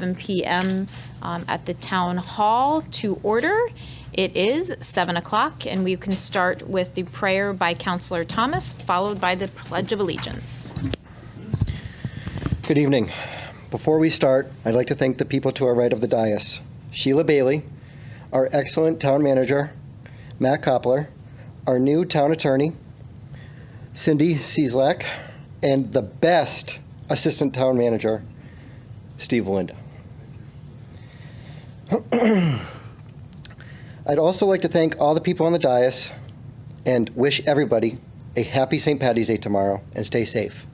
11 p.m. At the Town Hall to order. It is 7 o'clock, and we can start with the prayer by Councilor Thomas, followed by the Pledge of Allegiance. Good evening. Before we start, I'd like to thank the people to our right of the dais. Sheila Bailey, our excellent town manager, Matt Koppler, our new town attorney, Cindy Cieslak, and the best assistant town manager, Steve Valinda. I'd also like to thank all the people on the dais and wish everybody a happy St. Paddy's Day tomorrow and stay safe.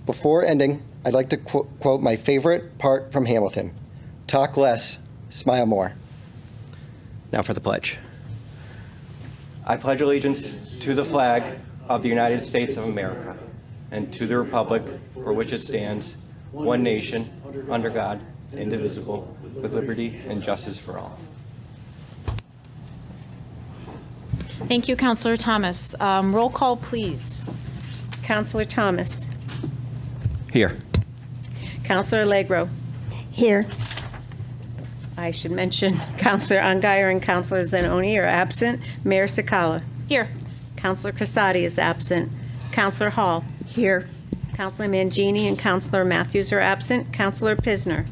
Before ending, I'd like to quote my favorite part from Hamilton. Talk less, smile more. Now for the pledge. I pledge allegiance to the flag of the United States of America and to the republic for which it stands, one nation, under God, indivisible, with liberty and justice for all. Thank you, Councilor Thomas. Roll call, please. Councilor Thomas. Here. Councilor Allegro. Here. I should mention Councilor Ungary and Councilor Zanoni are absent. Mayor Sakala. Here. Councilor Crissati is absent. Councilor Hall. Here. Councilor Mangini and Councilor Matthews are absent. Councilor Pisner.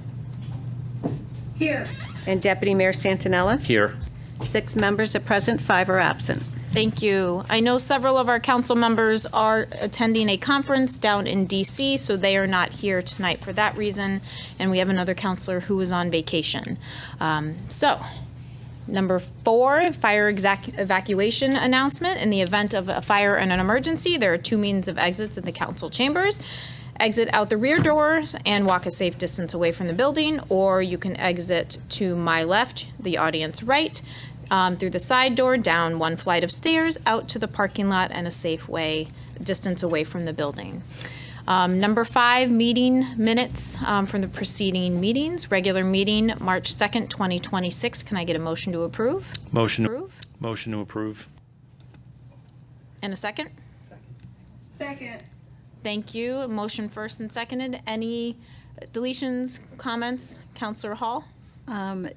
Here. And Deputy Mayor Santinella. Here. 6 members are present, 5 are absent. Thank you. I know several of our council members are attending a conference down in D.C., so they are not here tonight for that reason, and we have another councilor who is on vacation. So, number 4, fire evacuation announcement. In the event of a fire and an emergency, there are 2 means of exits in the council chambers. Exit out the rear doors and walk a safe distance away from the building, or you can exit to my left, the audience right, through the side door, down 1 flight of stairs, out to the parking lot, and a safe distance away from the building. Number 5, meeting minutes from the preceding meetings. Regular meeting, March 2nd, 2026. Can I get a motion to approve? Motion to approve. And a second? Second. Thank you. Motion first and seconded. Any deletions, comments? Councilor Hall?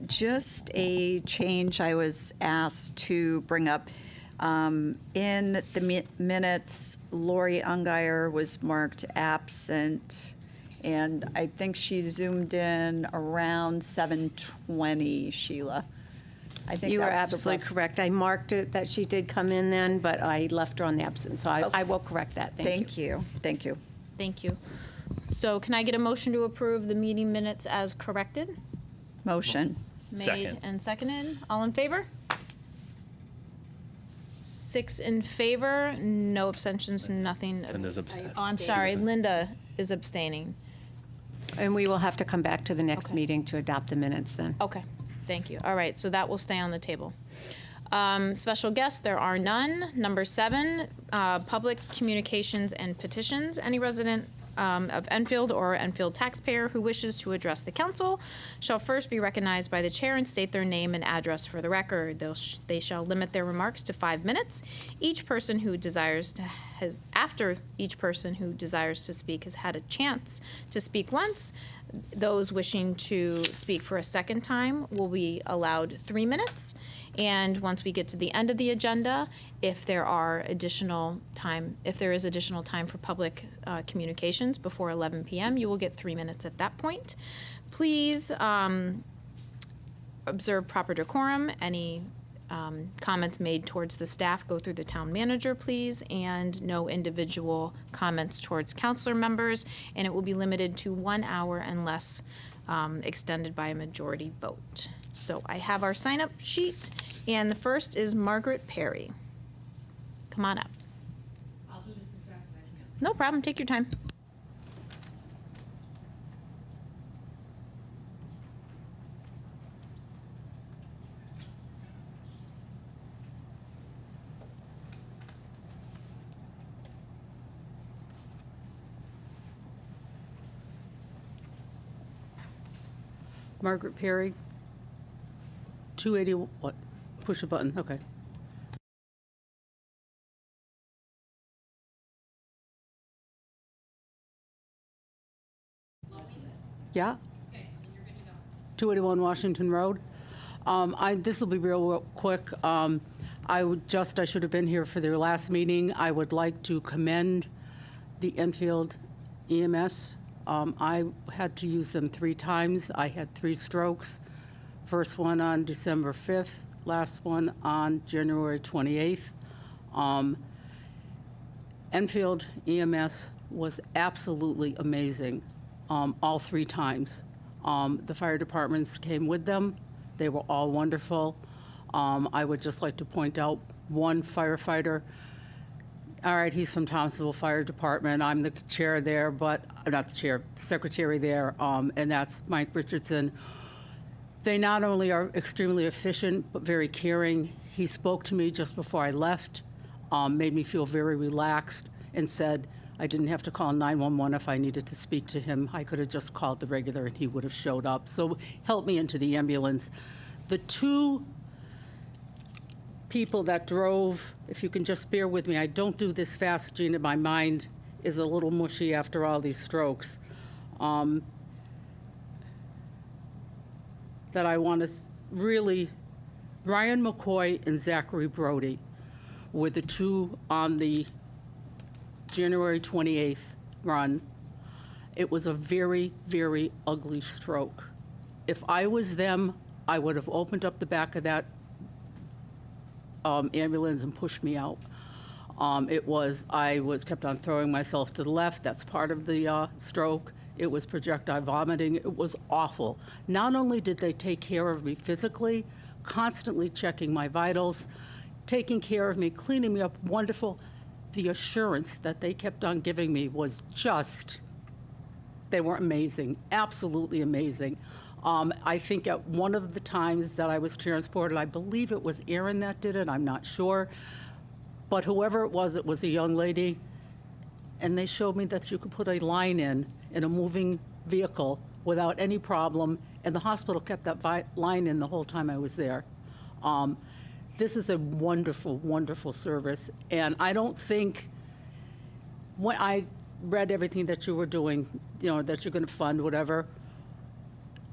Just a change I was asked to bring up. In the minutes, Lori Ungary was marked absent, and I think she zoomed in around 7:20, Sheila. I think You are that was absolutely correct. I marked it that she did come in then, but I left her on the absence, so I will correct that. Thank you. Thank you. Thank you. So can I get a motion to approve the meeting minutes as corrected? Motion. Made Second. and seconded. All in favor? 6 in favor, no abstentions, nothing. And there's abstention. Oh, I'm sorry, Linda is abstaining. And we will have to come back to the next meeting to adopt the minutes then. Okay, thank you. All right, so that will stay on the table. Special guests, there are none. Number 7, public communications and petitions. Any resident of Enfield or Enfield taxpayer who wishes to address the council shall first be recognized by the chair and state their name and address for the record. They shall limit their remarks to 5 minutes. After each person who desires to speak has had a chance to speak once, those wishing to speak for a second time will be allowed 3 minutes. And once we get to the end of the agenda, if there is additional time for public communications before 11 p.m., you will get 3 minutes at that point. Please observe proper decorum. Any comments made towards the staff go through the town manager, please, and no individual comments towards councilor members, and it will be limited to 1 hour unless extended by a majority vote. So I have our sign-up sheet, and the first is Margaret Perry. Come on up. I'll do this as fast as I can. No problem, take your time. Margaret Perry, 280, what? Push a button, okay. Yeah? Okay. 281 Washington Road. This will be real quick. I should have been here for their last meeting. I would like to commend the Enfield EMS. I had to use them 3 times. I had 3 strokes. First one on December 5th, last one on January 28th. Enfield EMS was absolutely amazing all 3 times. The fire departments came with them. They were all wonderful. I would just like to point out one firefighter. All right, he's from Thomasville Fire Department. I'm the chair there, but not the chair, secretary there, and that's Mike Richardson. They not only are extremely efficient, but very caring. He spoke to me just before I left, made me feel very relaxed, and said I didn't have to call 911 if I needed to speak to him. I could have just called the regular and he would have showed up. So helped me into the ambulance. The 2 people that drove, if you can just bear with me, I don't do this fast, Gina. My mind is a little mushy after all these strokes. That I want to really, Ryan McCoy and Zachary Brody were the 2 on the January 28th run. It was a very, very ugly stroke. If I was them, I would have opened up the back of that ambulance and pushed me out. I was kept on throwing myself to the left. That's part of the stroke. It was projectile vomiting. It was awful. Not only did they take care of me physically, constantly checking my vitals, taking care of me, cleaning me up, wonderful. The assurance that they kept on giving me was just, they were amazing, absolutely amazing. I think at one of the times that I was transported, I believe it was Erin that did it, I'm not sure. But whoever it was a young lady, and they showed me that you could put a line in a moving vehicle without any problem, and the hospital kept that line in the whole time I was there. This is a wonderful, wonderful service, and I don't think, when I read everything that you were doing, that you're going to fund, whatever,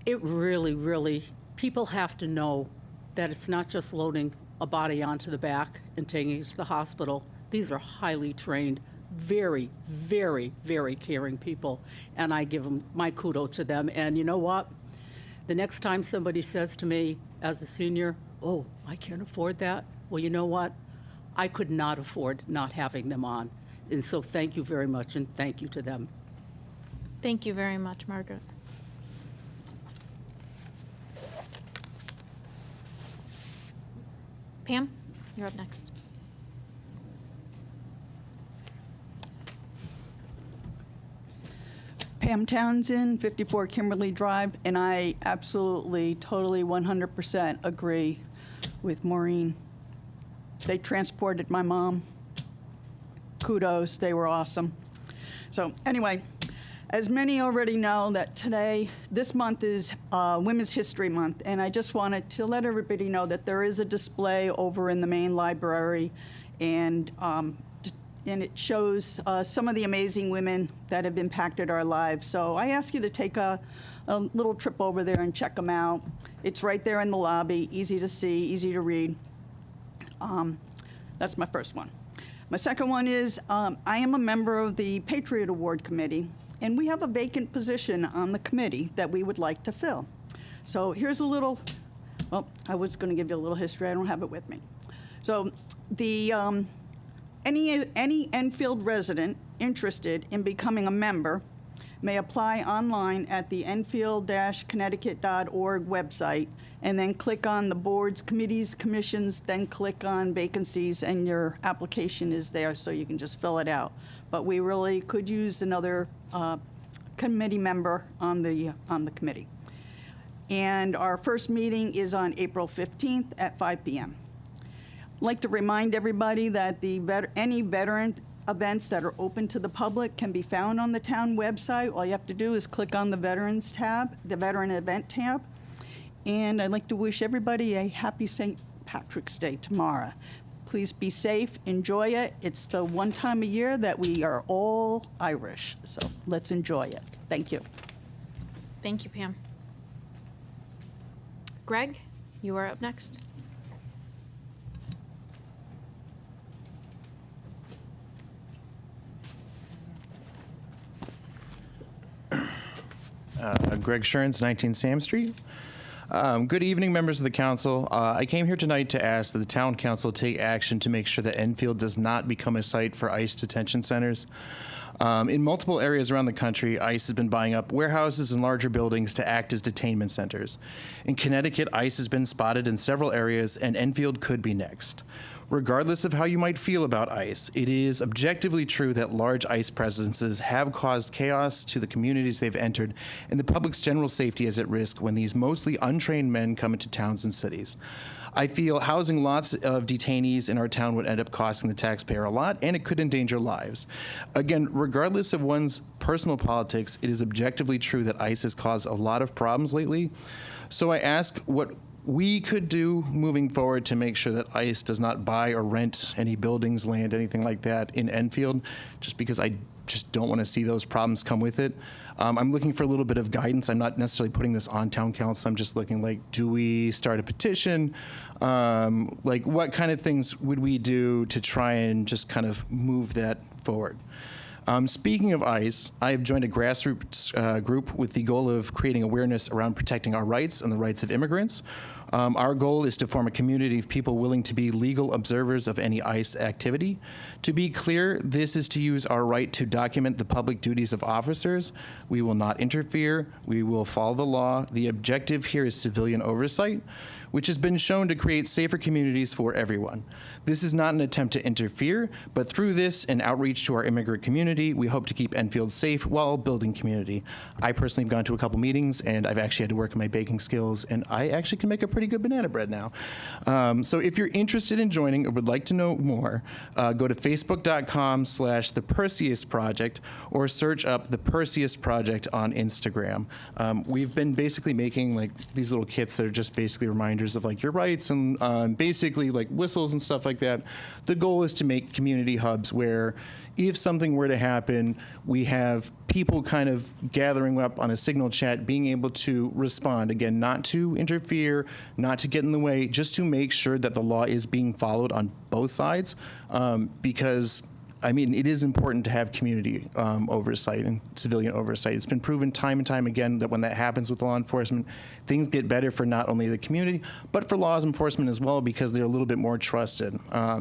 it really, really, people have to know that it's not just loading a body onto the back and taking it to the hospital. These are highly trained, very, very, very caring people, and I give them my kudos to them. And you know what? The next time somebody says to me as a senior, oh, I can't afford that, well, you know what? I could not afford not having them on. And so thank you very much, and thank you to them. Thank you very much, Margaret. Pam, you're up next. Pam Townsend, 54 Kimberly Drive, and I absolutely, totally, 100% agree with Maureen. They transported my mom. Kudos, they were awesome. So anyway, as many already know that this month is Women's History Month, and I just wanted to let everybody know that there is a display over in the main library, and it shows some of the amazing women that have impacted our lives. So I ask you to take a little trip over there and check them out. It's right there in the lobby, easy to see, easy to read. That's my first one. My second one is I am a member of the Patriot Award Committee, and we have a vacant position on the committee that we would like to fill. So here's a little, well, I was going to give you a little history. I don't have it with me. So the any Enfield resident interested in becoming a member may apply online at the enfield-connecticut.org website, and then click on the boards, committees, commissions, then click on vacancies, and your application is there, so you can just fill it out. But we really could use another committee member on the committee. And our first meeting is on April 15th at 5 p.m. I'd like to remind everybody that any veteran events that are open to the public can be found on the town website. All you have to do is click on the Veterans tab, the Veteran Event tab. And I'd like to wish everybody a happy St. Patrick's Day tomorrow. Please be safe, enjoy it. It's the one time a year that we are all Irish, so let's enjoy it. Thank you. Thank you, Pam. Greg, you are up next. Greg Sherns, 19 Sam Street. Good evening, members of the council. I came here tonight to ask that the town council take action to make sure that Enfield does not become a site for ICE detention centers. In multiple areas around the country, ICE has been buying up warehouses and larger buildings to act as detainment centers. In Connecticut, ICE has been spotted in several areas, and Enfield could be next. Regardless of how you might feel about ICE, it is objectively true that large ICE presences have caused chaos to the communities they've entered, and the public's general safety is at risk when these mostly untrained men come into towns and cities. I feel housing lots of detainees in our town would end up costing the taxpayer a lot, and it could endanger lives. Again, regardless of one's personal politics, it is objectively true that ICE has caused a lot of problems lately. So I ask what we could do moving forward to make sure that ICE does not buy or rent any buildings, land, anything like that in Enfield, just because I just don't want to see those problems come with it. I'm looking for a little bit of guidance. I'm not necessarily putting this on town council. I'm just looking like, do we start a petition? Like, what kind of things would we do to try and just kind of move that forward? Speaking of ICE, I have joined a grassroots group with the goal of creating awareness around protecting our rights and the rights of immigrants. Our goal is to form a community of people willing to be legal observers of any ICE activity. To be clear, this is to use our right to document the public duties of officers. We will not interfere. We will follow the law. The objective here is civilian oversight, which has been shown to create safer communities for everyone. This is not an attempt to interfere, but through this and outreach to our immigrant community, we hope to keep Enfield safe while building community. I personally have gone to a couple meetings, and I've actually had to work on my baking skills, and I actually can make a pretty good banana bread now. So if you're interested in joining or would like to know more, go to facebook.com/The Perseus Project or search up The Perseus Project on Instagram. We've been basically making like these little kits that are just basically reminders of like your rights and basically like whistles and stuff like that. The goal is to make community hubs where if something were to happen, we have people kind of gathering up on a signal chat, being able to respond. Again, not to interfere, not to get in the way, just to make sure that the law is being followed on both sides. Because I mean, it is important to have community oversight and civilian oversight. It's been proven time and time again that when that happens with law enforcement, things get better for not only the community, but for law enforcement as well, because they're a little bit more trusted.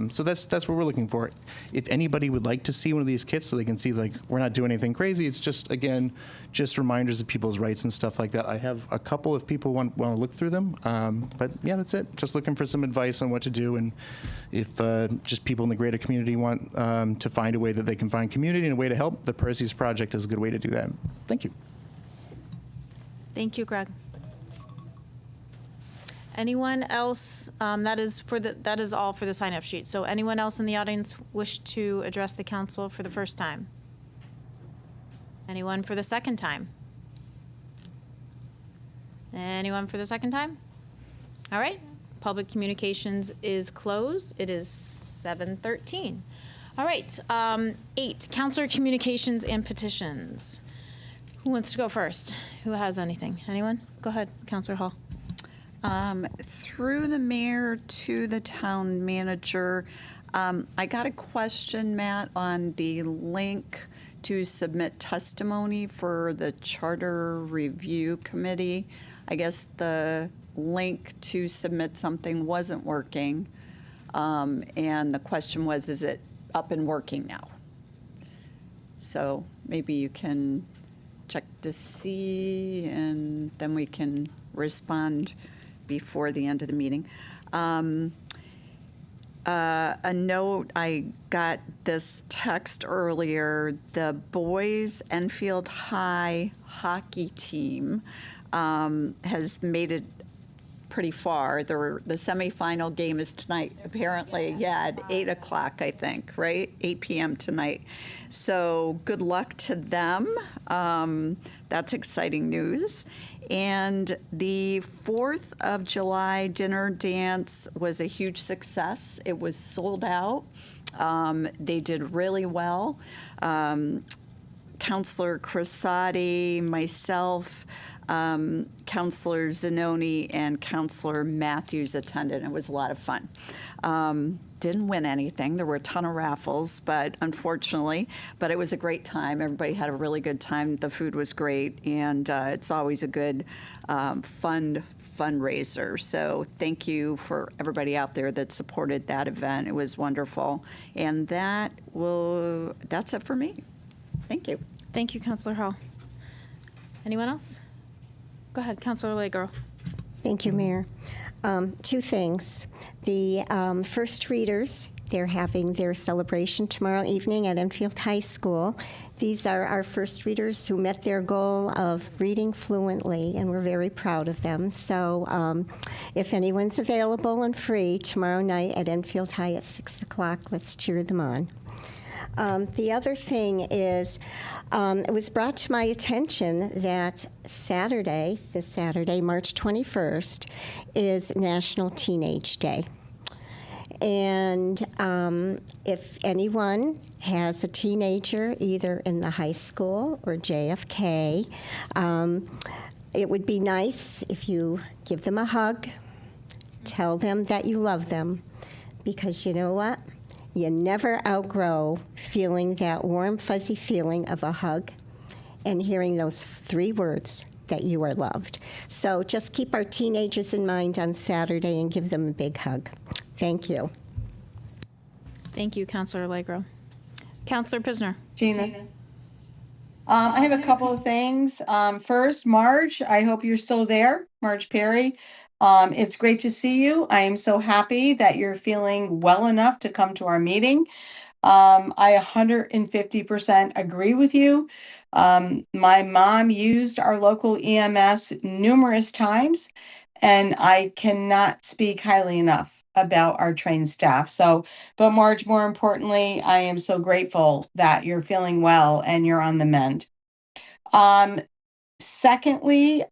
So that's what we're looking for. If anybody would like to see one of these kits so they can see, like, we're not doing anything crazy, it's just, again, just reminders of people's rights and stuff like that. I have a couple if people want to look through them. But yeah, that's it. Just looking for some advice on what to do, and if just people in the greater community want to find a way that they can find community and a way to help, the Perseus Project is a good way to do that. Thank you. Thank you, Greg. Anyone else? That is all for the sign-up sheet. So anyone else in the audience wish to address the council for the first time? Anyone for the second time? Anyone for the second time? All right. Public communications is closed. It is 7:13. All right. 8, councilor communications and petitions. Who wants to go first? Who has anything? Anyone? Go ahead, Councilor Hall. Through the mayor to the town manager, I got a question, Matt, on the link to submit testimony for the Charter Review Committee. I guess the link to submit something wasn't working, and the question was, is it up and working now? So maybe you can check to see, and then we can respond before the end of the meeting. A note, I got this text earlier. The boys Enfield High hockey team has made it pretty far. The semifinal game is tonight, apparently. Yeah, at 8 o'clock, I think, right? 8 p.m. tonight. So good luck to them. That's exciting news. And the 4th of July dinner dance was a huge success. It was sold out. They did really well. Councilor Crissati, myself, Counselor Zanoni and Counselor Matthews attended. It was a lot of fun. Didn't win anything. There were a ton of raffles, but unfortunately, but it was a great time. Everybody had a really good time. The food was great, and it's always a good, fun fundraiser. So thank you for everybody out there that supported that event. It was wonderful. And that's it for me. Thank you. Thank you, Counselor Hall. Anyone else? Go ahead, Counselor Legro. Thank you, Mayor. Two things. The first readers, they're having their celebration tomorrow evening at Enfield High School. These are our first readers who met their goal of reading fluently, and we're very proud of them. So if anyone's available and free tomorrow night at Enfield High at 6 o'clock, let's cheer them on. The other thing is, it was brought to my attention that this Saturday, March 21st, is National Teenage Day. And if anyone has a teenager, either in the high school or JFK, it would be nice if you give them a hug, tell them that you love them, because you know what? You never outgrow feeling that warm, fuzzy feeling of a hug and hearing those 3 words, that you are loved. So just keep our teenagers in mind on Saturday and give them a big hug. Thank you. Thank you, Counselor Allegro. Counselor Pisner. Gina. I have a couple of things. First, Marge, I hope you're still there. Marge Perry. It's great to see you. I am so happy that you're feeling well enough to come to our meeting. I 150% agree with you. My mom used our local EMS numerous times, and I cannot speak highly enough about our trained staff. But Marge, more importantly, I am so grateful that you're feeling well and you're on the mend. Secondly,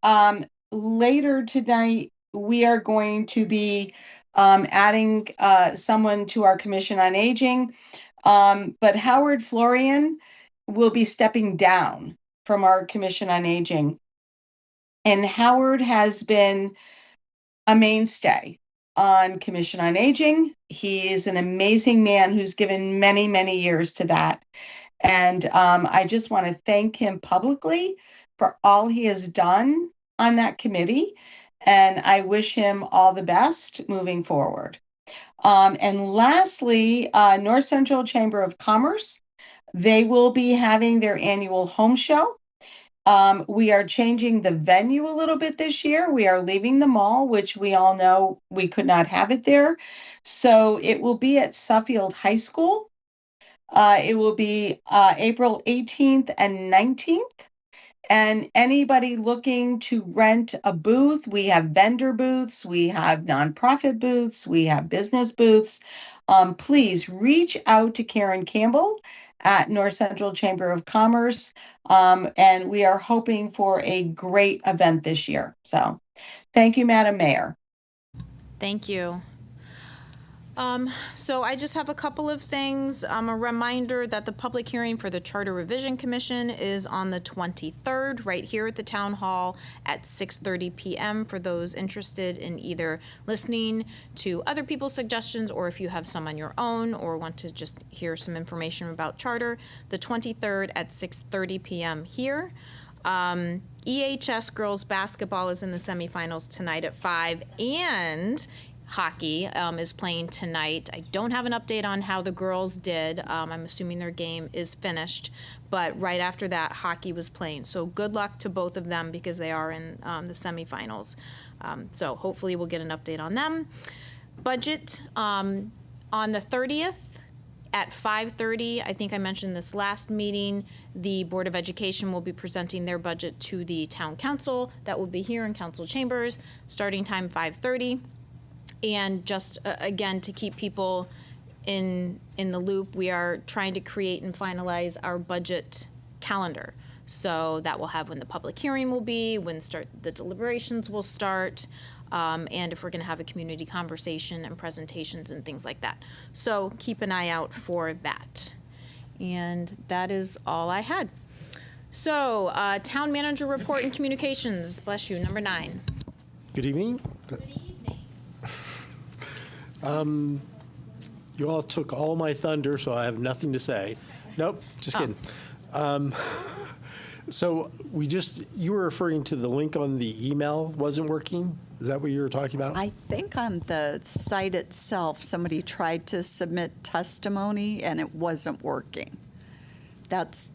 later tonight, we are going to be adding someone to our Commission on Aging, but Howard Florian will be stepping down from our Commission on Aging. And Howard has been a mainstay on Commission on Aging. He is an amazing man who's given many, many years to that. And I just want to thank him publicly for all he has done on that committee. And I wish him all the best moving forward. And lastly, North Central Chamber of Commerce, they will be having their annual home show. We are changing the venue a little bit this year. We are leaving the mall, which we all know we could not have it there. So it will be at Suffield High School. It will be April 18th and 19th. And anybody looking to rent a booth, we have vendor booths, we have nonprofit booths, we have business booths. Please reach out to Karen Campbell at North Central Chamber of Commerce. And we are hoping for a great event this year. So thank you, Madam Mayor. Thank you. So I just have a couple of things. A reminder that the public hearing for the Charter Revision Commission is on the 23rd, right here at the Town Hall at 6:30 p.m. for those interested in either listening to other people's suggestions, or if you have some on your own or want to just hear some information about Charter, the 23rd at 6:30 p.m. here. EHS girls basketball is in the semifinals tonight at 5, and hockey is playing tonight. I don't have an update on how the girls did. I'm assuming their game is finished, but right after that, hockey was playing. So good luck to both of them because they are in the semifinals. So hopefully we'll get an update on them. Budget on the 30th at 5:30. I think I mentioned this last meeting. The Board of Education will be presenting their budget to the Town Council. That will be here in Council Chambers, starting time 5:30. And just, again, to keep people in the loop, we are trying to create and finalize our budget calendar. So that will have when the public hearing will be, when the deliberations will start, and if we're going to have a community conversation and presentations and things like that. So keep an eye out for that. And that is all I had. So, town manager report and communications, bless you, number 9. Good evening. Good evening. You all took all my thunder, so I have nothing to say. Nope, just kidding. So you were referring to the link on the email wasn't working? Is that what you were talking about? I think on the site itself, somebody tried to submit testimony and it wasn't working. That's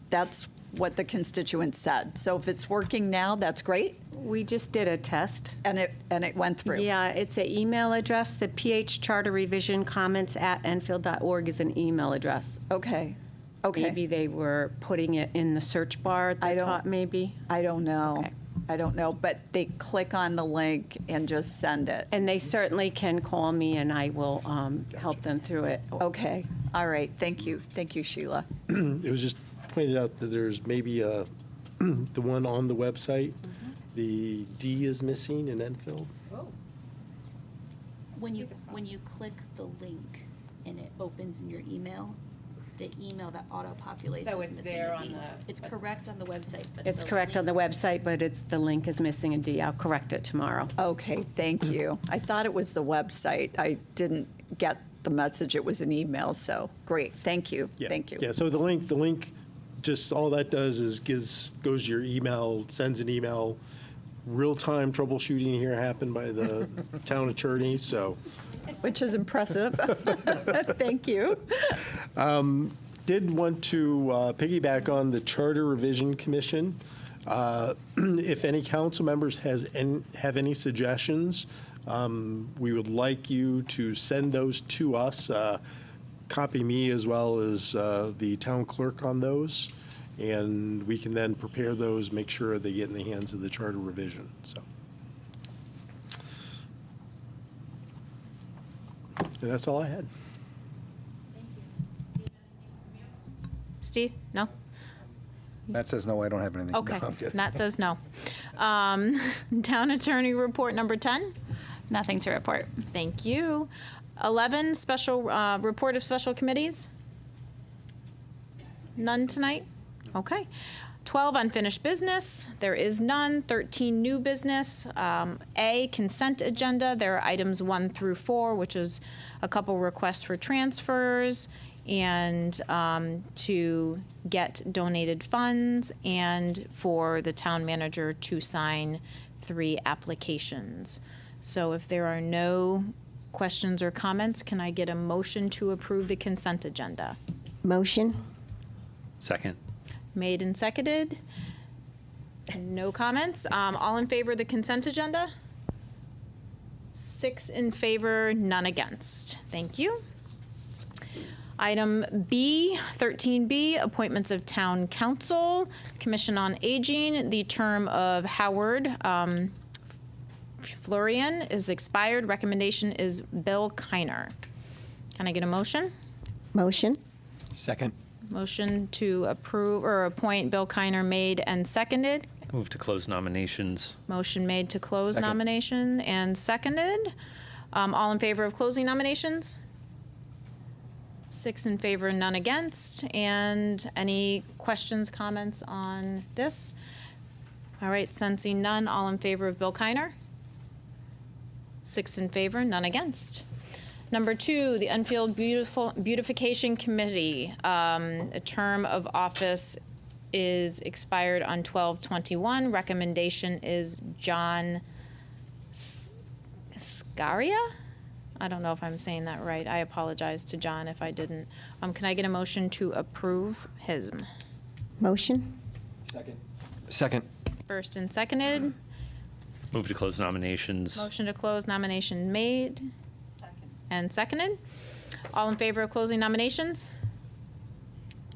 what the constituent said. So if it's working now, that's great, We just did a test. and it went through. Yeah, it's an email address. The PH Charter Revision Comments at Enfield.org is an email address. Okay. Maybe they were putting it in the search bar at I the don't- top, maybe. I don't know. Okay. I don't know, but they click on the link and just send it. And they certainly can call me, and I will help them through it. Okay, all right, thank you. Thank you, Sheila. It was just pointed out that there's maybe the one on the website, the D is missing in Enfield. When you click the link and it opens in your email, the email that auto-populates So is it's missing there a on D. the- It's correct on the website, but It's correct on the website, but the link is missing a D. I'll correct it tomorrow. Okay, thank you. I thought it was the website. I didn't get the message it was an email, so great, thank you, Yeah. thank you. Yeah, so the link, just all that does is goes to your email, sends an email. Real-time troubleshooting here happened by the town attorney, so. Which is impressive. Thank you. Did want to piggyback on the Charter Revision Commission. If any council members have any suggestions, we would like you to send those to us. Copy me as well as the town clerk on those, and we can then prepare those, make sure they get in the hands of the Charter Revision. So, and that's all I had. Steve? No? Matt says no, I don't have anything. Okay. No, I'm kidding. Matt says no. Town attorney report number 10. Nothing to report. Thank you. 11, special report of special committees. None tonight? Okay. 12, unfinished business. There is none. 13, new business. A, consent agenda. There are items 1 through 4, which is a couple requests for transfers and to get donated funds and for the town manager to sign 3 applications. So if there are no questions or comments, can I get a motion to approve the consent agenda? Motion? Second. Made and seconded. No comments. All in favor of the consent agenda? 6 in favor, none against. Thank you. Item B, 13B, appointments of town council, Commission on Aging. The term of Howard Florian is expired. Recommendation is Bill Kiner. Can I get a motion? Motion? Second. Motion to approve or appoint Bill Kiner made and seconded. Move to close nominations. Motion made to close Second. nomination and seconded. All in favor of closing nominations? 6 in favor, none against. And any questions, comments on this? All right, sensing none, all in favor of Bill Kiner? 6 in favor, none against. Number 2, the Enfield Beautification Committee. A term of office is expired on 12/21. Recommendation is John Scaria? I don't know if I'm saying that right. I apologize to John if I didn't. Can I get a motion to approve his? Motion? Second. First and seconded. Move to close nominations. Motion to close nomination made. And seconded. All in favor of closing nominations?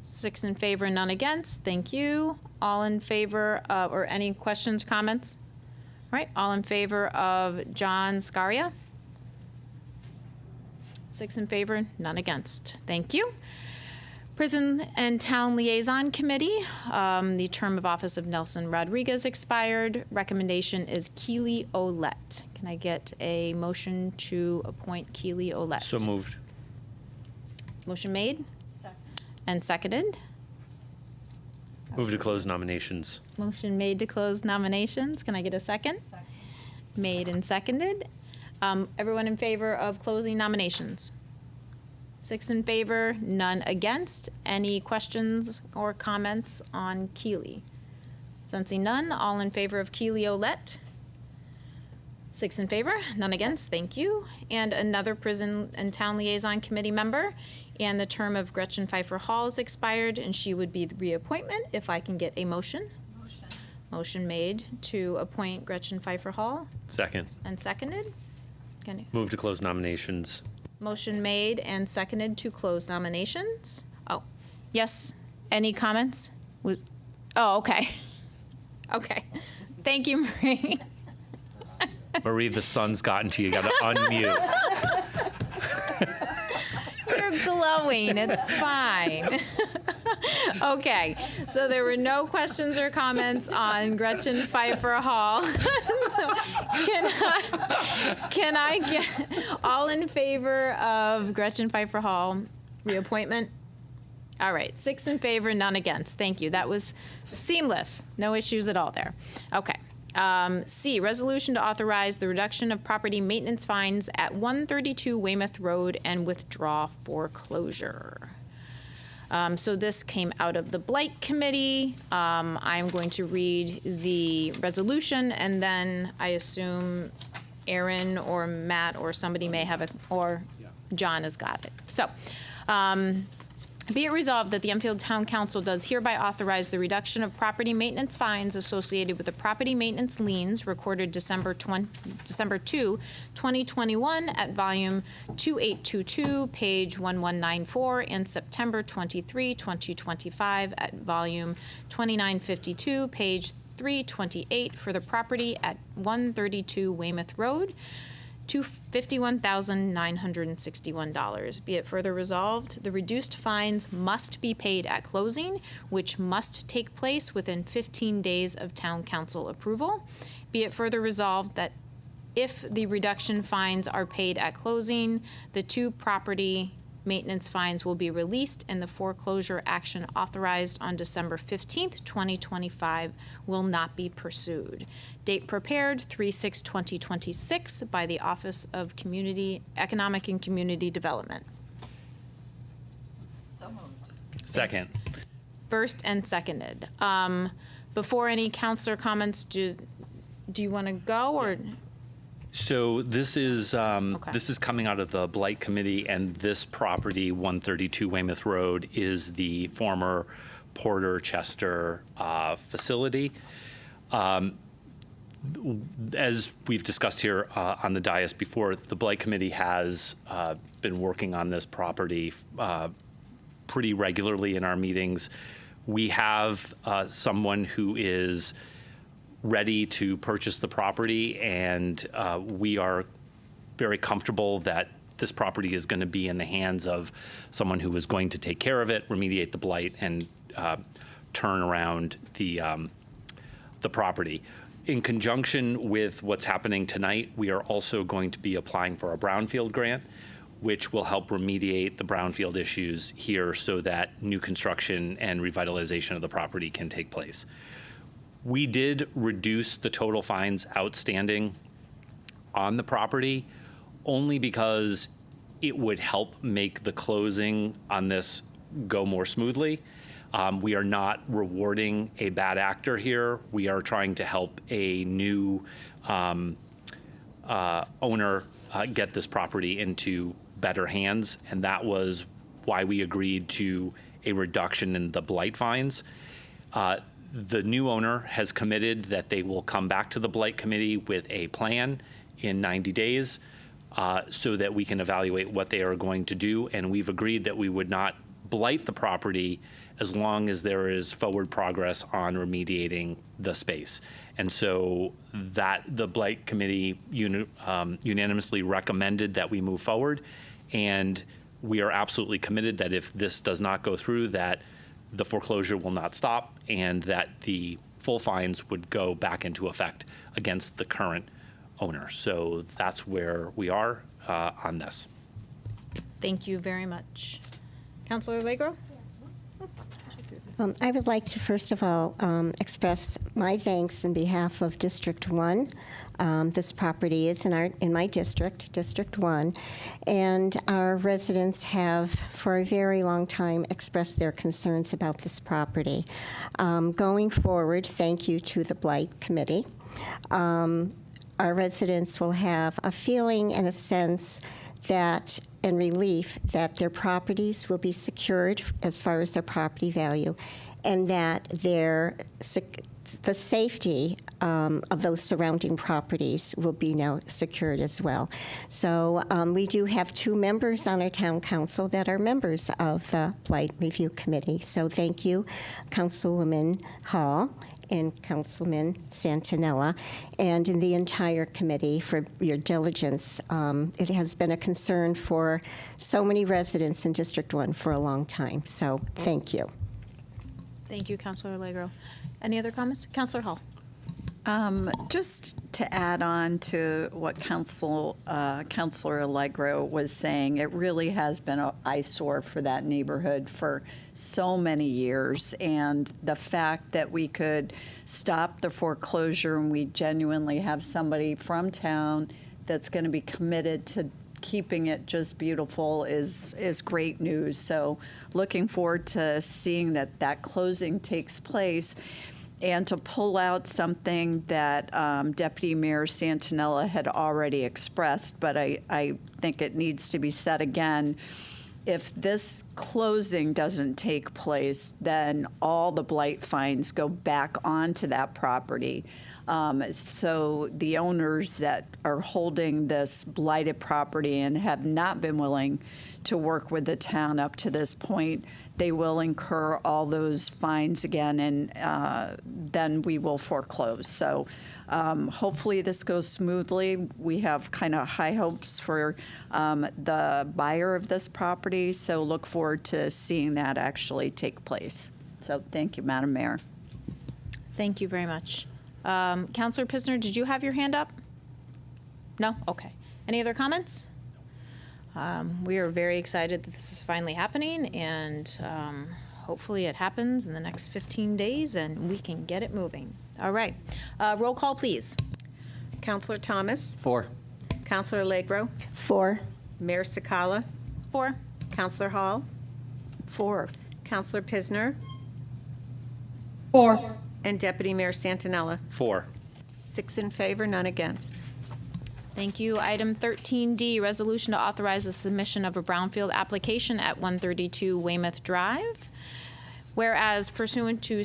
6 in favor, none against. Thank you. All in favor of, or any questions, comments? All right, all in favor of John Scaria? 6 in favor, none against. Thank you. Prison and Town Liaison Committee, the term of office of Nelson Rodriguez expired. Recommendation is Keely Olette. Can I get a motion to appoint Keely Olette? So moved. Motion made? And seconded? Move to close nominations. Motion made to close nominations. Can I get a second? Made and seconded. Everyone in favor of closing nominations? 6 in favor, none against. Any questions or comments on Keely? Sensing none, all in favor of Keely Olet? 6 in favor, none against, thank you. And another Prison and Town Liaison Committee member, and the term of Gretchen Pfeiffer Hall is expired, and she would be the reappointment, if I can get a motion. Motion made to appoint Gretchen Pfeiffer Hall, Second. and seconded. Move to close nominations. Motion made and seconded to close nominations. Oh, yes, any comments? Oh, okay. Okay, thank you, Marie. Marie, the sun's gotten to you. You got to unmute. You're glowing, it's fine. Okay, so there were no questions or comments on Gretchen Pfeiffer Hall. So can I get all in favor of Gretchen Pfeiffer Hall reappointment? All right, 6 in favor, none against. Thank you. That was seamless. No issues at all there. Okay. C, resolution to authorize the reduction of property maintenance fines at 132 Weymouth Road and withdraw foreclosure. So this came out of the Blight Committee. I'm going to read the resolution, and then I assume Aaron or Matt or somebody may have or John has got it. So, be it resolved that the Enfield Town Council does hereby authorize the reduction of property maintenance fines associated with the property maintenance liens recorded December 2, 2021 at volume 2822, page 1194, and September 23, 2025 at volume 2952, page 328 for the property at 132 Weymouth Road, to $51,961. Be it further resolved, the reduced fines must be paid at closing, which must take place within 15 days of town council approval. Be it further resolved that if the reduction fines are paid at closing, the 2 property maintenance fines will be released, and the foreclosure action authorized on December 15th, 2025 will not be pursued. Date prepared, 3/6/2026 by the Office of Economic and Community Development. So moved. Second. First and seconded. Before any counselor comments, do you want to go, or? So this is coming out of the Blight Committee, and this property, 132 Weymouth Road, is the former Porter Chester facility. As we've discussed here on the dais before, the Blight Committee has been working on this property pretty regularly in our meetings. We have someone who is ready to purchase the property, and we are very comfortable that this property is going to be in the hands of someone who is going to take care of it, remediate the blight, and turn around the property. In conjunction with what's happening tonight, we are also going to be applying for a brownfield grant, which will help remediate the brownfield issues here so that new construction and revitalization of the property can take place. We did reduce the total fines outstanding on the property only because it would help make the closing on this go more smoothly. We are not rewarding a bad actor here. We are trying to help a new owner get this property into better hands, and that was why we agreed to a reduction in the blight fines. The new owner has committed that they will come back to the Blight Committee with a plan in 90 days so that we can evaluate what they are going to do. And we've agreed that we would not blight the property as long as there is forward progress on remediating the space. And so that the Blight Committee unanimously recommended that we move forward. And we are absolutely committed that if this does not go through, that the foreclosure will not stop, and that the full fines would go back into effect against the current owner. So that's where we are on this. Thank you very much. Councilor Allegro? I would like to first of all express my thanks in behalf of District 1. This property is in my district, District 1, and our residents have for a very long time expressed their concerns about this property. Going forward, thank you to the Blight Committee. Our residents will have a feeling and a sense that and relief that their properties will be secured as far as their property value, and that the safety of those surrounding properties will be now secured as well. So we do have 2 members on our town council that are members of the Blight Review Committee. So thank you, Councilwoman Hall and Councilman Santinella, and in the entire committee for your diligence. It has been a concern for so many residents in District 1 for a long time, so thank you. Thank you, Councilor Allegro. Any other comments? Councilor Hall. Just to add on to what Councilor Allegro was saying, it really has been an eyesore for that neighborhood for so many years. And the fact that we could stop the foreclosure and we genuinely have somebody from town that's going to be committed to keeping it just beautiful is great news. So looking forward to seeing that closing takes place. And to pull out something that Deputy Mayor Santinella had already expressed, but I think it needs to be said again. If this closing doesn't take place, then all the blight fines go back onto that property. So the owners that are holding this blighted property and have not been willing to work with the town up to this point, they will incur all those fines again, and then we will foreclose. So hopefully this goes smoothly. We have kind of high hopes for the buyer of this property, so look forward to seeing that actually take place. So thank you, Madam Mayor. Thank you very much. Councilor Pisner, did you have your hand up? No? Okay. Any other comments? We are very excited that this is finally happening, and hopefully it happens in the next 15 days and we can get it moving. All right. Roll call, please. Councilor Thomas, 4. Councilor Allegro, 4. Mayor Sakala, 4. Councilor Hall, 4. Councilor Pisner, 4. and Deputy Mayor Santinella. 4. 6 in favor, none against. Thank you. Item 13D, resolution to authorize the submission of a brownfield application at 132 Weymouth Drive. Whereas pursuant to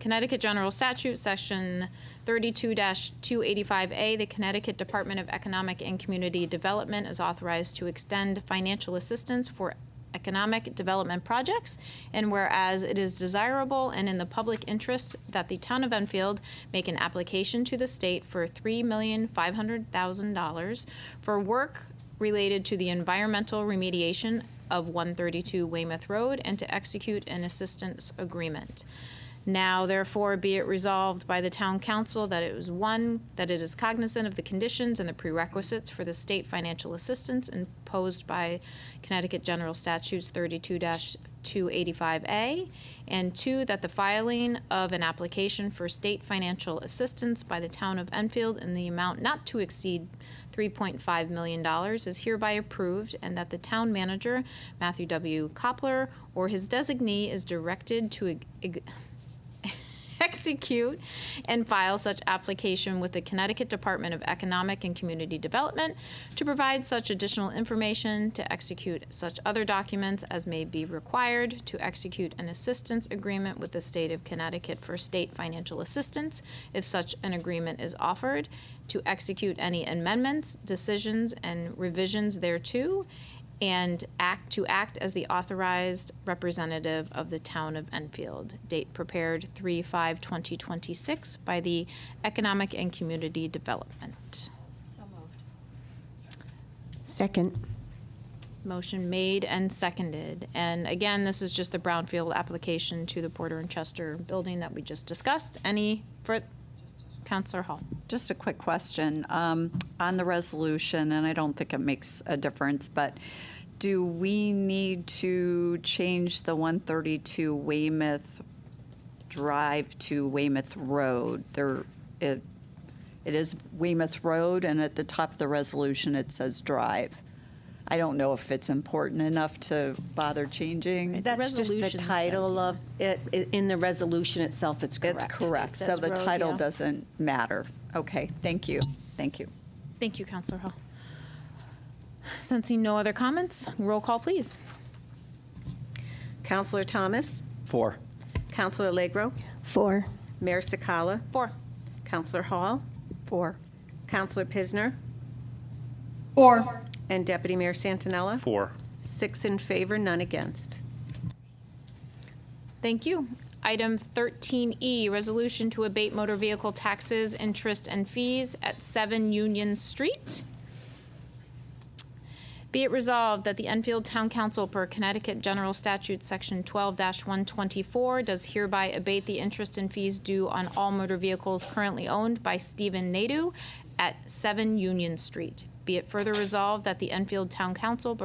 Connecticut General Statute, Section 32-285A, the Connecticut Department of Economic and Community Development is authorized to extend financial assistance for economic development projects, and whereas it is desirable and in the public interest that the town of Enfield make an application to the state for $3,500,000 for work related to the environmental remediation of 132 Weymouth Road and to execute an assistance agreement. Now, therefore, be it resolved by the town council that it is one, that it is cognizant of the conditions and the prerequisites for the state financial assistance imposed by Connecticut General Statutes 32-285A, and 2, that the filing of an application for state financial assistance by the town of Enfield in the amount not to exceed $3.5 million is hereby approved, and that the town manager, Matthew W. Koppler, or his designee is directed to execute and file such application with the Connecticut Department of Economic and Community Development to provide such additional information, to execute such other documents as may be required, to execute an assistance agreement with the state of Connecticut for state financial assistance if such an agreement is offered, to execute any amendments, decisions, and revisions thereto, and to act as the authorized representative of the town of Enfield. Date prepared 3/5/2026 by the Economic and Community Development. So moved. Second. Motion made and seconded. And again, this is just the brownfield application to the Porter and Chester building that we just discussed. Any further? Councilor Hall. Just a quick question on the resolution, and I don't think it makes a difference, but Do we need to change the 132 Weymouth Drive to Weymouth Road? It is Weymouth Road, and at the top of the resolution, it says Drive. I don't know if it's important enough to bother changing. That's just the resolution title says, of it. In the resolution itself, it's correct. It's correct, so says the road, title yeah. doesn't matter. Okay, thank you. Thank you. Thank you, Councilor Hall. Sensing no other comments, roll call, please. Councilor Thomas, 4. Councilor Allegro, 4. Mayor Sakala, 4. Councilor Hall, 4. Councilor Pisner, 4. and Deputy Mayor Santinella. 4. 6 in favor, none against. Thank you. Item 13E, resolution to abate motor vehicle taxes, interest, and fees at 7 Union Street. Be it resolved that the Enfield Town Council, per Connecticut General Statute, Section 12-124, does hereby abate the interest and fees due on all motor vehicles currently owned by Stephen Nadeau at 7 Union Street. Be it further resolved that the Enfield Town Council,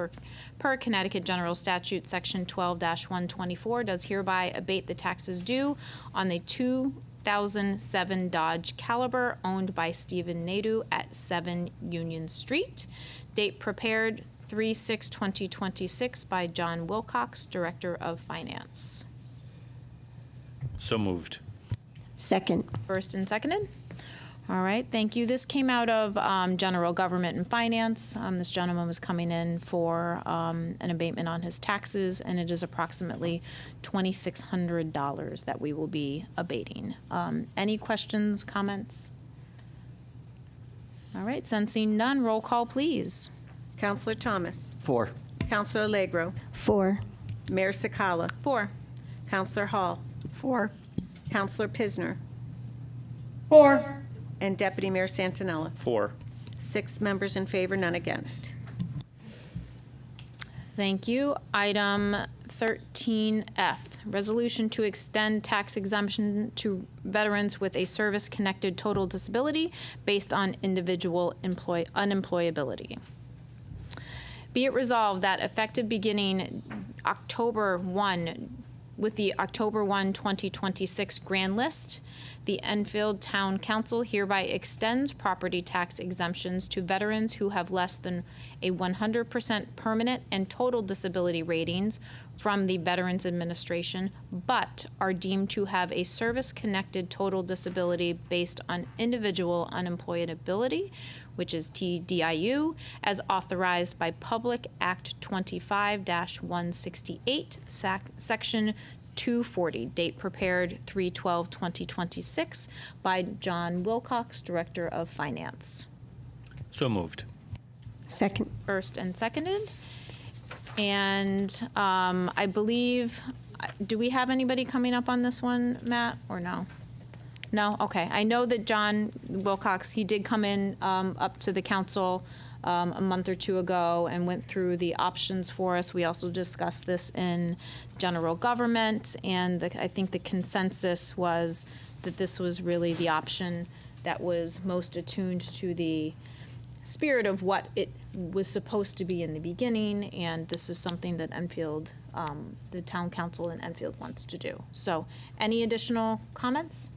per Connecticut General Statute, Section 12-124, does hereby abate the taxes due on the 2007 Dodge Caliber owned by Stephen Nadeau at 7 Union Street. Date prepared 3/6/2026 by John Wilcox, Director of Finance. So moved. Second. First and seconded. All right, thank you. This came out of General Government and Finance. This gentleman was coming in for an abatement on his taxes, and it is approximately $2,600 that we will be abating. Any questions, comments? All right, sensing none, roll call, please. Councilor Thomas, 4. Councilor Allegro, 4. Mayor Sakala, 4. Councilor Hall, 4. Councilor Pisner, 4. and Deputy Mayor Santinella. 4. 6 members in favor, none against. Thank you. Item 13F, resolution to extend tax exemption to veterans with a service-connected total disability based on individual unemployability. Be it resolved that effective beginning October 1, with the October 1, 2026 grand list, the Enfield Town Council hereby extends property tax exemptions to veterans who have less than a 100% permanent and total disability ratings from the Veterans Administration, but are deemed to have a service-connected total disability based on individual unemployability, which is TDIU, as authorized by Public Act 25-168, Section 240, date prepared 3/12/2026 by John Wilcox, Director of Finance. So moved. Second. First and seconded. And I believe, do we have anybody coming up on this one, Matt, or no? No? Okay. I know that John Wilcox, he did come in up to the council a month or two ago and went through the options for us. We also discussed this in general government, and I think the consensus was that this was really the option that was most attuned to the spirit of what it was supposed to be in the beginning, and this is something that Enfield, the town council in Enfield wants to do. So any additional comments?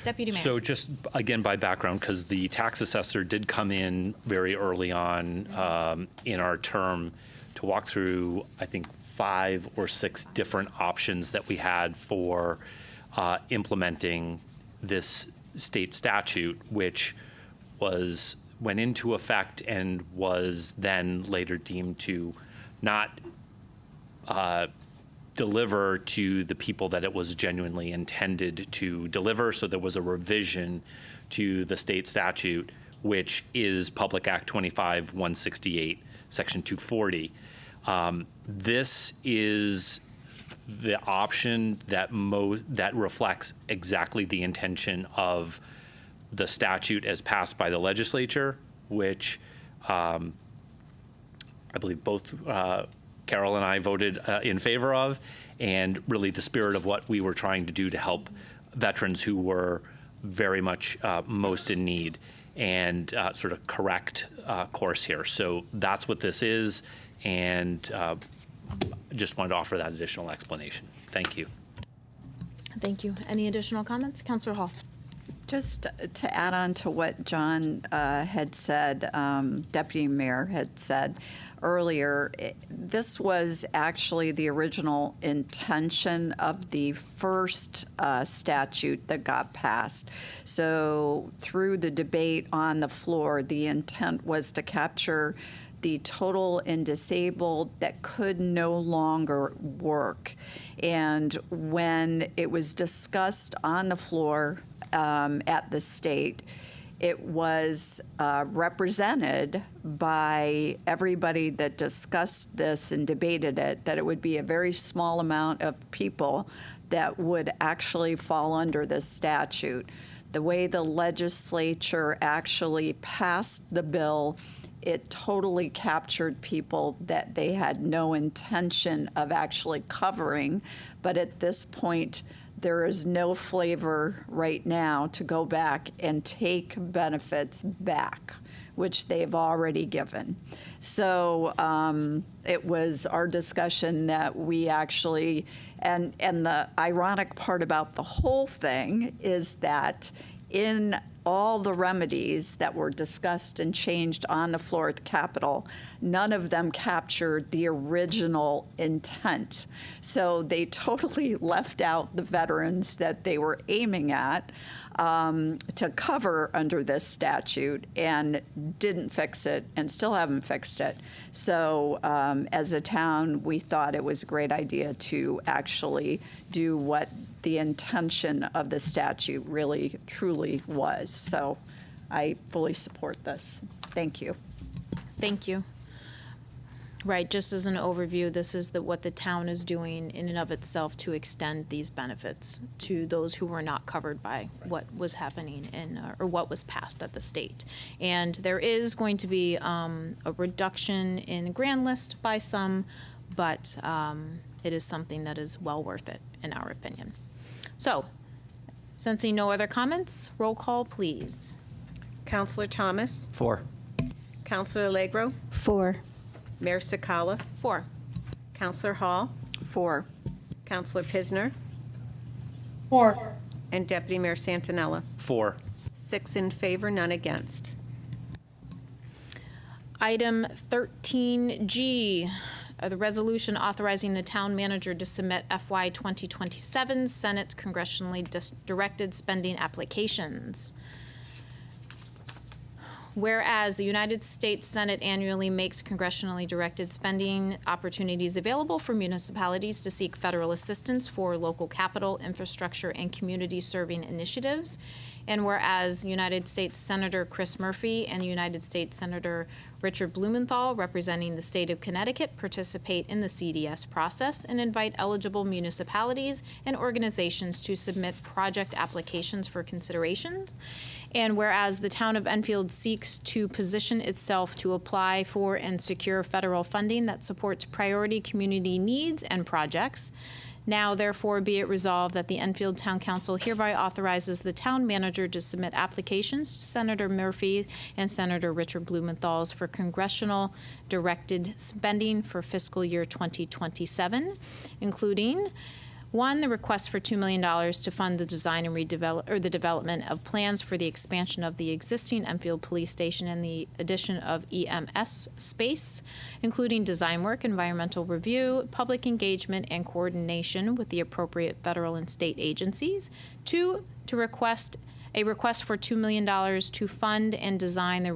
Deputy Mayor. So just, again, by background, because the tax assessor did come in very early on in our term to walk through, I think, 5 or 6 different options that we had for implementing this state statute, which went into effect and was then later deemed to not deliver to the people that it was genuinely intended to deliver. So there was a revision to the state statute, which is Public Act 25-168, Section 240. This is the option that reflects exactly the intention of the statute as passed by the legislature, which I believe both Carol and I voted in favor of, and really the spirit of what we were trying to do to help veterans who were very much most in need, and sort of correct course here. So that's what this is. and just wanted to offer that additional explanation. Thank you. Thank you. Any additional comments? Councillor Hall. Just to add on to what John had said, Deputy Mayor had said earlier, this was actually the original intention of the first statute that got passed. So through the debate on the floor, the intent was to capture the total and disabled that could no longer work. And when it was discussed on the floor at the state, it was represented by everybody that discussed this and debated it, that it would be a very small amount of people that would actually fall under this statute. The way the legislature actually passed the bill, it totally captured people that they had no intention of actually covering. But at this point, there is no flavor right now to go back and take benefits back, which they've already given. So it was our discussion that we actually, and the ironic part about the whole thing is that in all the remedies that were discussed and changed on the floor at the Capitol, none of them captured the original intent. So they totally left out the veterans that they were aiming at to cover under this statute and didn't fix it and still haven't fixed it. So as a town, we thought it was a great idea to actually do what the intention of the statute really, truly was. So I fully support this. Thank you. Thank you. Right, just as an overview, this is what the town is doing in and of itself to extend these benefits to those who were not covered by what was happening or what was passed at the state. And there is going to be a reduction in the grand list by some, but it is something that is well worth it, in our opinion. So, sensing no other comments, roll call, please. Counselor Thomas, 4. Counselor Allegro, 4. Mayor Sakala, 4. Counselor Hall, 4. Counselor Pisner, 4. and Deputy Mayor Santinella. 4. 6 in favor, none against. Item 13G, the resolution authorizing the town manager to submit FY 2027 Senate congressionally directed spending applications. Whereas the United States Senate annually makes congressionally directed spending opportunities available for municipalities to seek federal assistance for local capital, infrastructure, and community-serving initiatives. And whereas United States Senator Chris Murphy and United States Senator Richard Blumenthal, representing the state of Connecticut, participate in the CDS process and invite eligible municipalities and organizations to submit project applications for consideration. And whereas the town of Enfield seeks to position itself to apply for and secure federal funding that supports priority community needs and projects, now therefore be it resolved that the Enfield Town Council hereby authorizes the town manager to submit applications to Senator Murphy and Senator Richard Blumenthal's for congressional directed spending for fiscal year 2027, including 1, the request for $2 million to fund the design and the development of plans for the expansion of the existing Enfield Police Station and the addition of EMS space, including design work, environmental review, public engagement, and coordination with the appropriate federal and state agencies. 2, to request for $2 million to fund and design the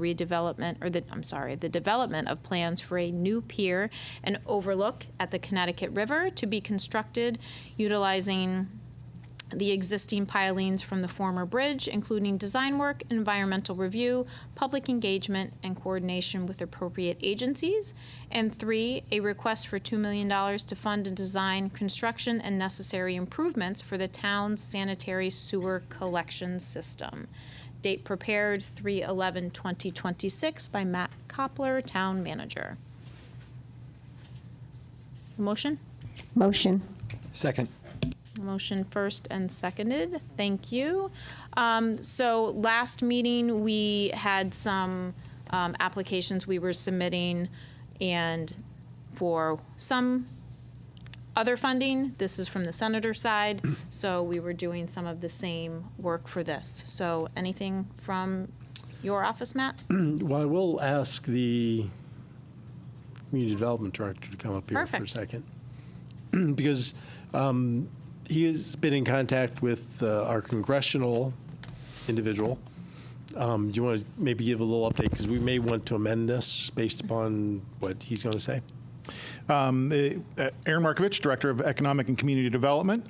the development of plans for a new pier and overlook at the Connecticut River to be constructed utilizing the existing pilings from the former bridge, including design work, environmental review, public engagement, and coordination with appropriate agencies. And 3, a request for $2 million to fund and design construction and necessary improvements for the town's sanitary sewer collection system. Date prepared 3/11/2026 by Matt Koppler, Town Manager. Motion? Motion. Second. Motion first and seconded. Thank you. So last meeting, we had some applications we were submitting, and for some other funding. This is from the senator's side, so we were doing some of the same work for this. So anything from your office, Matt? Well, I will ask the Community Development Director to come up here for a Perfect. second. Because he has been in contact with our congressional individual. Do you want to maybe give a little update? Because we may want to amend this based upon what he's going to say. Aaron Markovich, Director of Economic and Community Development.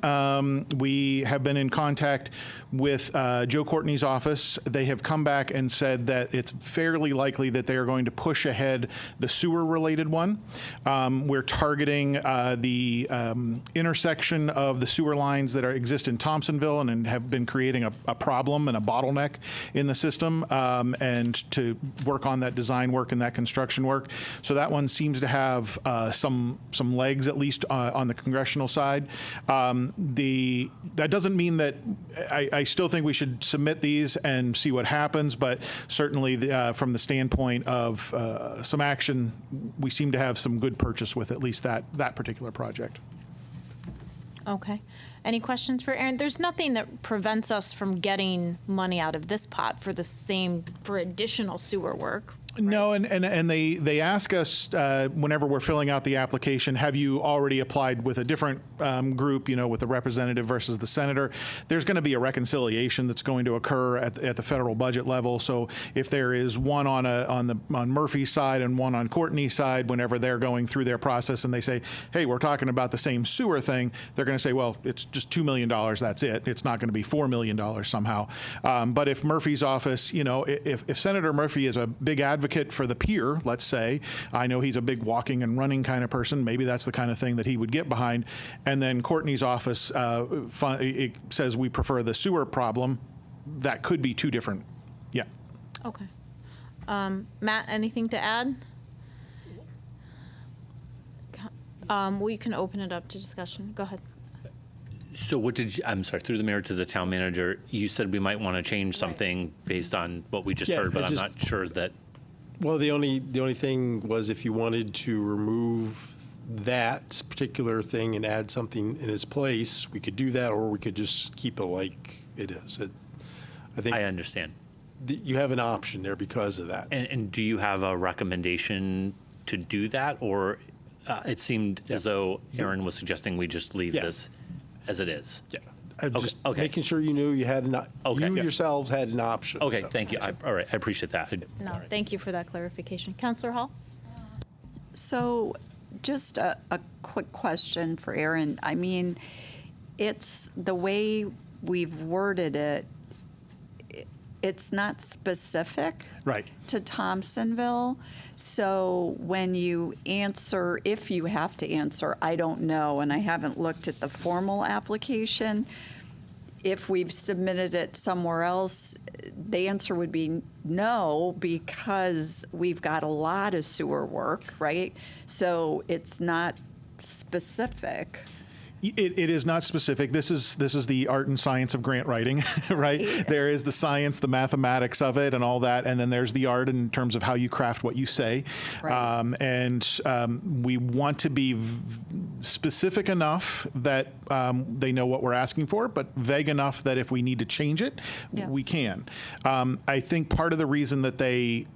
We have been in contact with Joe Courtney's office. They have come back and said that it's fairly likely that they are going to push ahead the sewer-related one. We're targeting the intersection of the sewer lines that exist in Thompsonville and have been creating a problem and a bottleneck in the system, and to work on that design work and that construction work. So that one seems to have some legs, at least on the congressional side. That doesn't mean that I still think we should submit these and see what happens, but certainly from the standpoint of some action, we seem to have some good purchase with at least that particular project. Okay. Any questions for Aaron? There's nothing that prevents us from getting money out of this pot for additional sewer work. No, and they ask us whenever we're filling out the application, have you already applied with a different group, with the representative versus the senator? There's going to be a reconciliation that's going to occur at the federal budget level. So if there is one on Murphy's side and one on Courtney's side, whenever they're going through their process and they say, hey, we're talking about the same sewer thing, they're going to say, well, it's just $2 million, that's it. It's not going to be $4 million somehow. But if Murphy's office, if Senator Murphy is a big advocate for the pier, let's say, I know he's a big walking and running kind of person, maybe that's the kind of thing that he would get behind, and then Courtney's office it says we prefer the sewer problem, that could be two different, yeah. Okay. Matt, anything to add? We can open it up to discussion. Go ahead. So what I'm sorry, through the mayor to the town manager, you said we might want to change something based on what we just heard, but I'm not sure that. Well, the only thing was if you wanted to remove that particular thing and add something in its place, we could do that, or we could just keep it like it is. I think I understand. You have an option there because of that. And do you have a recommendation to do that, or it seemed as though Aaron was suggesting we just leave this as it is? Yeah. I'm just making sure you knew you had yourselves had an option. Okay, thank you. All right, I appreciate that. No, thank you for that clarification. Councillor Hall? So just a quick question for Aaron. I mean, it's the way we've worded it, it's not specific to Thompsonville. So when you answer, if you have to answer, I don't know, and I haven't looked at the formal application. If we've submitted it somewhere else, the answer would be no, because we've got a lot of sewer work, right? So it's not specific. It is not specific. This is the art and science of grant writing, right? There is the science, the mathematics of it, and all that, and then there's the art in terms of how you craft what you say. Right. We want to be specific enough that they know what we're asking for, but vague enough that if we need to change it, we can. I think part of the reason that they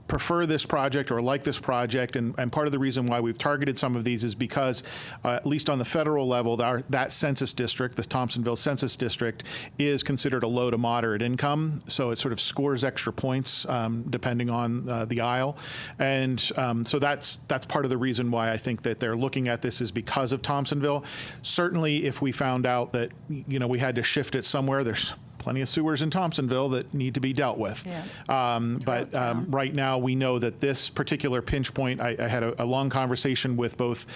prefer this project or like this project, and part of the reason why we've targeted some of these is because, at least on the federal level, that census district, the Thompsonville Census District, is considered a low to moderate income. So it sort of scores extra points depending on the aisle. And so that's part of the reason why I think that they're looking at this is because of Thompsonville. Certainly, if we found out that, we had to shift it somewhere, there's plenty of sewers in Thompsonville that need to be dealt with. But right now, we know that this particular pinch point, I had a long conversation with both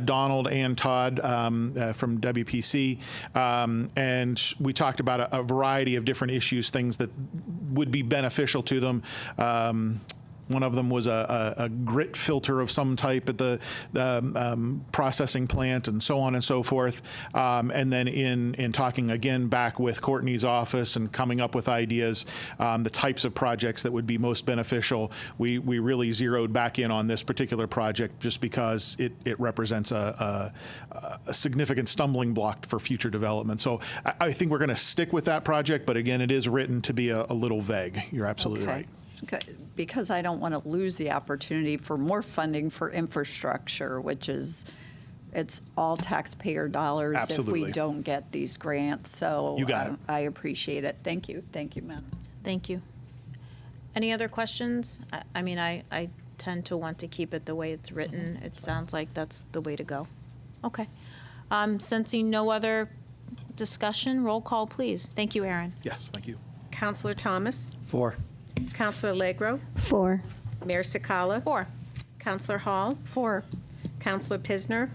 Donald and Todd from WPC, and we talked about a variety of different issues, things that would be beneficial to them. One of them was a grit filter of some type at the processing plant, and so on and so forth. And then in talking again back with Courtney's office and coming up with ideas, the types of projects that would be most beneficial, we really zeroed back in on this particular project just because it represents a significant stumbling block for future development. So I think we're going to stick with that project, but again, it is written to be a little vague. You're absolutely Okay. right. Because I don't want to lose the opportunity for more funding for infrastructure, which is, it's all taxpayer dollars if Absolutely. we don't get these grants. So You got it. I appreciate it. Thank you. Thank you, Matt. Thank you. Any other questions? I mean, I tend to want to keep it the way it's written. It sounds like that's the way to go. Okay. Sensing no other discussion, roll call, please. Thank you, Aaron. Yes, thank you. Counselor Thomas, 4. Counselor Legro, 4. Mayor Sakala, 4. Counselor Hall, 4. Counselor Pisner,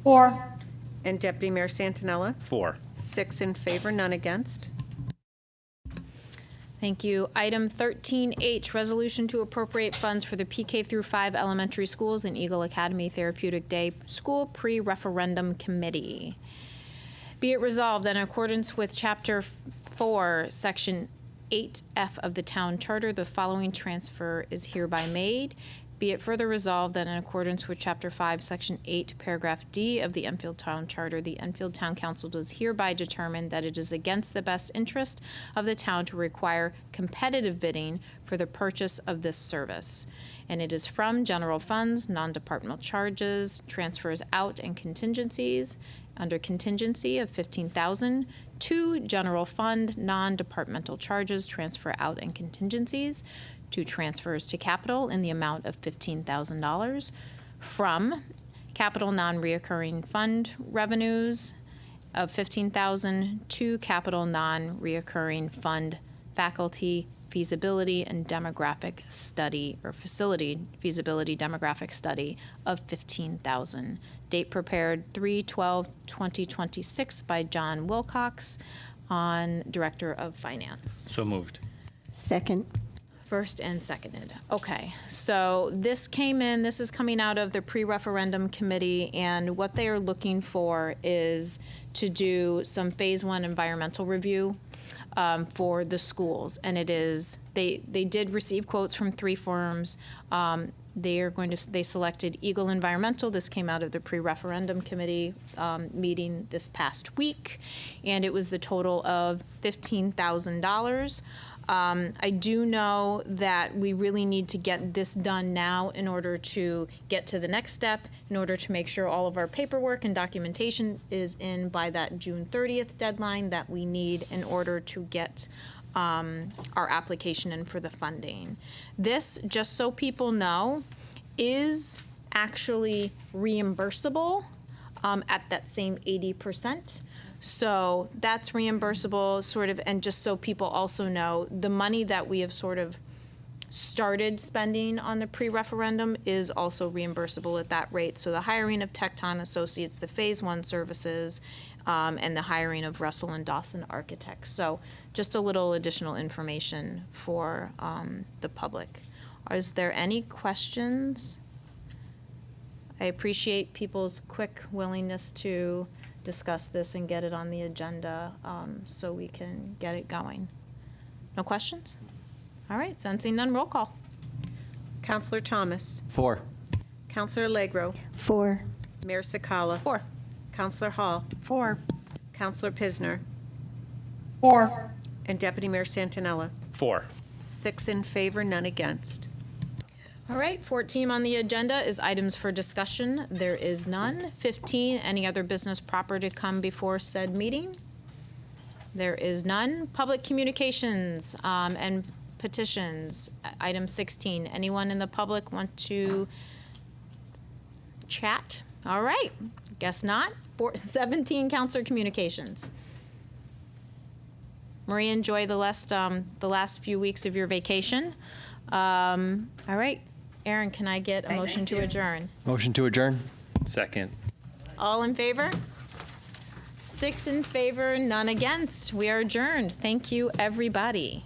4. and Deputy Mayor Santinella. 4. 6 in favor, none against. Thank you. Item 13H, resolution to appropriate funds for the PK through 5 elementary schools and Eagle Academy Therapeutic Day School Pre-Referendum Committee. Be it resolved that in accordance with Chapter 4, Section 8F of the Town Charter, the following transfer is hereby made. Be it further resolved that in accordance with Chapter 5, Section 8, Paragraph D of the Enfield Town Charter, the Enfield Town Council does hereby determine that it is against the best interest of the town to require competitive bidding for the purchase of this service. And it is from general funds, non-departmental charges, transfers out, and contingencies, under contingency of $15,000, to general fund, non-departmental charges, transfer out, and contingencies, to transfers to capital in the amount of $15,000, from capital non-reoccurring fund revenues of $15,000 to capital non-reoccurring fund faculty feasibility and demographic study, or facility feasibility demographic study of $15,000. Date prepared 3/12/2026 by John Wilcox, on Director of Finance. So moved. Second. First and seconded. Okay, so this is coming out of the pre-referendum committee, and what they are looking for is to do some phase 1 environmental review for the schools. And they did receive quotes from 3 firms. They selected Eagle Environmental. This came out of the pre-referendum committee meeting this past week, and it was the total of $15,000. I do know that we really need to get this done now in order to get to the next step, in order to make sure all of our paperwork and documentation is in by that June 30th deadline that we need in order to get our application in for the funding. This, just so people know, is actually reimbursable at that same 80%. So that's reimbursable, sort of, and just so people also know, the money that we have sort of started spending on the pre-referendum is also reimbursable at that rate. So the hiring of Tecton Associates, the Phase 1 services, and the hiring of Russell and Dawson Architects. So just a little additional information for the public. Is there any questions? I appreciate people's quick willingness to discuss this and get it on the agenda so we can get it going. No questions? All right, sensing none, roll call. Counselor Thomas, 4. Counselor Legro, 4. Mayor Sakala, 4. Counselor Hall, 4. Counselor Pisner, 4. and Deputy Mayor Santinella. 4. 6 in favor, none against. All right, 14 on the agenda is items for discussion. There is none. 15, any other business proper to come before said meeting? There is none. Public communications and petitions. Item 16, anyone in the public want to chat? All right, guess not. 17, Counselor Communications. Maria, enjoy the last few weeks of your vacation. All right, Aaron, can I get a motion to adjourn? Motion to adjourn? Second. All in favor? 6 in favor, none against. We are adjourned. Thank you, everybody.